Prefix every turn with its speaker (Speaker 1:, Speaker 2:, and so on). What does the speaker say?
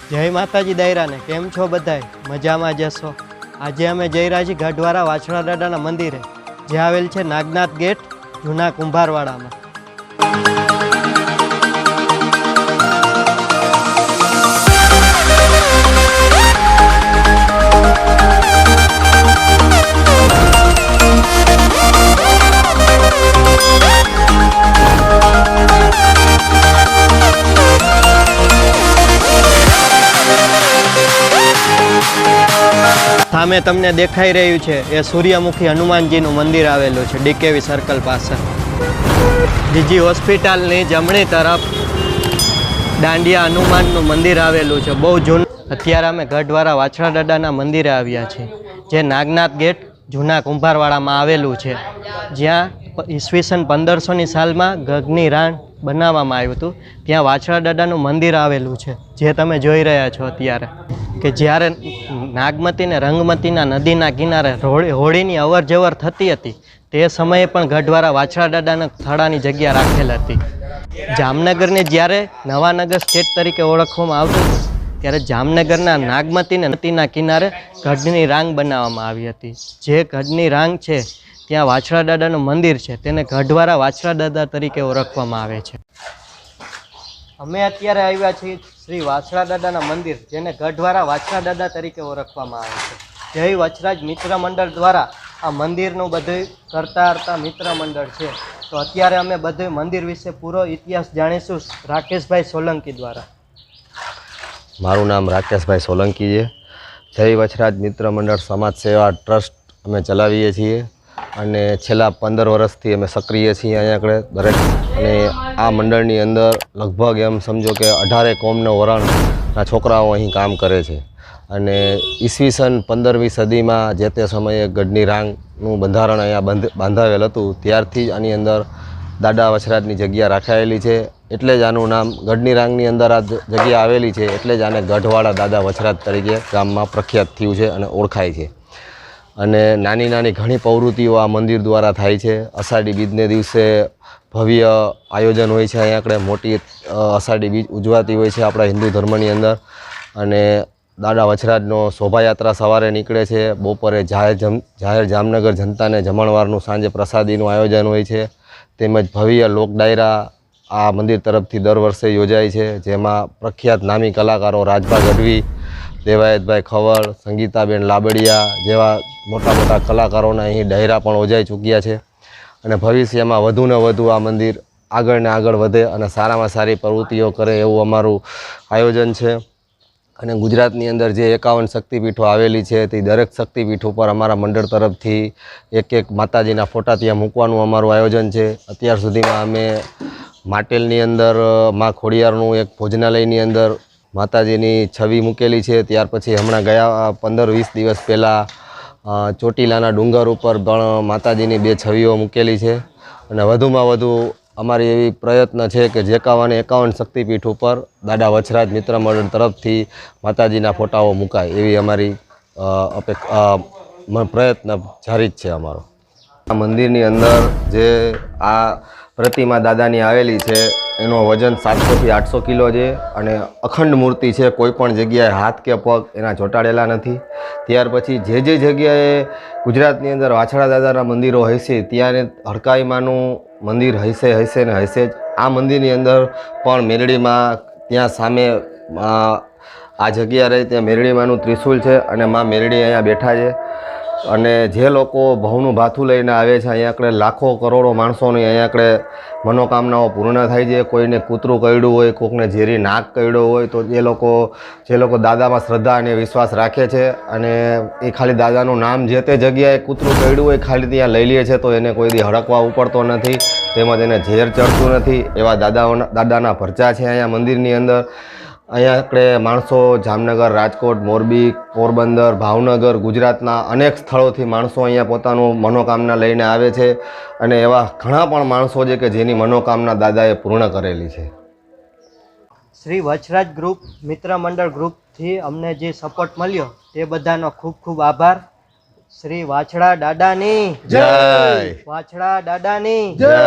Speaker 1: જય માતાજી દાયરાને કેમ છો બધાય મજામાં જશો। આજે અમે જઈ રહ્યા છીએ ગઢવારા વાછડા દાદાના મંદિરે, જે આવેલ છે નાગનાથ ગેટ જૂના કુંભારવાડામાં। સામે તમને દેખાઈ રહ્યું છે એ સૂર્યમુખી હનુમાનજીનું મંદિર આવેલું છે ડીકેવી સર્કલ પાસે। જીજી હોસ્પિટલની જમણી તરફ દાંડિયા હનુમાનનું મંદિર આવેલું છે, બહુ જૂનું। અત્યારે અમે ગઢવારા વાછડા દાદાના મંદિરે આવ્યા છીએ, જે નાગનાથ ગેટ જૂના કુંભારવાડામાં આવેલું છે, જ્યાં ઈસવીસન 1500ની સાલમાં ગગની રાણ બનાવવામાં આવ્યું હતું। ત્યાં વાછડા દાદાનું મંદિર આવેલું છે, જે તમે જોઈ રહ્યા છો અત્યારે, કે જ્યારે નાગમતી ને રંગમતીના નદીના કિનારે હોળીની અવર જવર થતી હતી, તે સમયે પણ ગઢવારા વાછડા દાદાના થડાની જગ્યા રાખેલ હતી। જામનગરને જ્યારે નવાનગર સ્ટેટ તરીકે ઓળખવામાં આવતું હતું, ત્યારે જામનગરના નાગમતી ને નદીના કિનારે ગઢની રાંગ બનાવવામાં આવી હતી। જે ગઢની રાંગ છે ત્યાં વાછડા દાદાનું મંદિર છે, તેને ગઢવારા વાછડા દાદા તરીકે ઓળખવામાં આવે છે। અમે અત્યારે આવ્યા છીએ શ્રી વાછડા દાદાના મંદિર, જેને ગઢવારા વાછડા દાદા તરીકે ઓળખવામાં આવે છે। જય વચરાજ મિત્ર મંડળ દ્વારા આ મંદિરનું બધું કરતા મિત્ર મંડળ છે। તો અત્યારે અમે બધું મંદિર વિશે પૂરો ઇતિહાસ જાણીશું રાકેશભાઈ સોલંકી દ્વારા।
Speaker 2: મારું નામ રાકેશભાઈ સોલંકી છે। જય વચરાજ મિત્ર મંડળ સમાજ સેવા ટ્રસ્ટ અમે ચલાવીએ છીએ, અને છેલ્લા 15 વર્ષથી અમે સક્રિય છીએ અહીંયા આગળ દરેક। અને આ મંડળની અંદર લગભગ એમ સમજો કે 18 કોમનો વરણના છોકરાઓ અહીં કામ કરે છે। અને ઈસવીસન 15મી સદીમાં જે તે સમયે ગઢની રાંગનું બંધારણ અહીંયા બાંધાવેલ હતું, ત્યારથી જ આની અંદર દાદા વછરાજની જગ્યા રાખાયેલી છે। એટલે જ આનું નામ ગઢની રાંગની અંદર આ જગ્યા આવેલી છે, એટલે જ આને ગઢવાડા દાદા વછરાજ તરીકે ગામમાં પ્રખ્યાત થયું છે અને ઓળખાય છે। અને નાની નાની ઘણી પ્રવૃત્તિઓ આ મંદિર દ્વારા થાય છે। અષાઢી બીજને દિવસે ભવ્ય આયોજન હોય છે, અહીંયા આપણે મોટી અષાઢી બીજ ઉજવાતી હોય છે આપણા હિન્દુ ધર્મની અંદર। અને દાદા વછરાજનો શોભાયાત્રા સવારે નીકળે છે, બપોરે જાહેર જામનગર જનતાને જમણવારનું સાંજે પ્રસાદીનું આયોજન હોય છે। તેમજ ભવ્ય લોક ડાયરા આ મંદિર તરફથી દર વર્ષે યોજાય છે, જેમાં પ્રખ્યાત નામી કલાકારો રાજભા ગઢવી, દેવાયતભાઈ ખવડ, સંગીતાબેન લાબડિયા જેવા મોટા કલાકારોના અહીં ડાયરા પણ યોજાઈ ચૂક્યા છે। અને ભવિષ્યમાં વધુને વધુ આ મંદિર આગળ ને આગળ વધે અને સારામાં સારી પ્રવૃત્તિઓ કરે એવું અમારું આયોજન છે। અને ગુજરાતની અંદર જે 51 શક્તિપીઠો આવેલી છે, તે દરેક શક્તિપીઠ ઉપર અમારા મંડળ તરફથી એક માતાજીના ફોટા ત્યાં મૂકવાનું અમારું આયોજન છે। અત્યાર સુધીમાં અમે માટેલની અંદર મા ખોડિયારનું એક ભોજનાલયની અંદર માતાજીની છબી મૂકેલી છે। ત્યાર પછી હમણાં ગયા 15-20 દિવસ પહેલાં ચોટીલાના ડુંગર ઉપર પણ માતાજીની 2 છબીઓ મૂકેલી છે। અને વધુમાં વધુ અમારી એવી પ્રયત્ન છે કે જે 51 શક્તિપીઠ ઉપર દાદા વછરાજ મિત્ર મંડળ તરફથી માતાજીના ફોટાઓ મુકાય એવી અમારી પ્રયત્ન જારી જ છે અમારો। આ મંદિરની અંદર જે આ પ્રતિમા દાદાની આવેલી છે, એનો વજન 700 થી 800 કિલો છે, અને અખંડ મૂર્તિ છે, કોઈ પણ જગ્યાએ હાથ કે પગ એના ચોંટાડેલા નથી। ત્યાર પછી જે જગ્યાએ ગુજરાતની અંદર વાછડા દાદાના મંદિરો હશે, ત્યારે હરકાઈમાનું મંદિર હશે ને હશે જ। આ મંદિરની અંદર પણ મેરડીમાં ત્યાં સામે આ જગ્યા રહી ત્યાં મેરડીમાનું ત્રિશૂલ છે, અને માં મેરડી અહીંયા બેઠા છે। અને જે લોકો ભવનું ભાથું લઈને આવે છે, અહીંયા આપણે લાખો કરોડો માણસોની અહીંયા આપણે મનોકામનાઓ પૂર્ણ થાય છે। કોઈને કૂતરું કરડ્યું હોય, કોઈકને ઝેરી નાક કરડ્યો હોય, તો જે લોકો દાદામાં શ્રદ્ધા અને વિશ્વાસ રાખે છે, અને એ ખાલી દાદાનું નામ જે તે જગ્યાએ કૂતરું કરડ્યું હોય ખાલી ત્યાં લઈ લે છે, તો એને કોઈ દી હડકવા ઉપડતો નથી, તેમજ એને ઝેર ચડતું નથી। એવા દાદાના ભરચા છે અહીંયા મંદિરની અંદર। અહીંયા આપણે માણસો જામનગર, રાજકોટ, મોરબી, પોરબંદર, ભાવનગર, ગુજરાતના અનેક સ્થળોથી માણસો અહીંયા પોતાનું મનોકામના લઈને આવે છે, અને એવા ઘણા પણ માણસો છે કે જેની મનોકામના દાદાએ પૂર્ણ કરેલી છે।
Speaker 1: શ્રી વચરાજ ગ્રુપ મિત્ર મંડળ ગ્રુપથી અમને જે સપોર્ટ મળ્યો તે બધાનો ખૂબ ખૂબ આભાર। શ્રી વાછડા દાદાની જય, વાછડા દાદાની જય।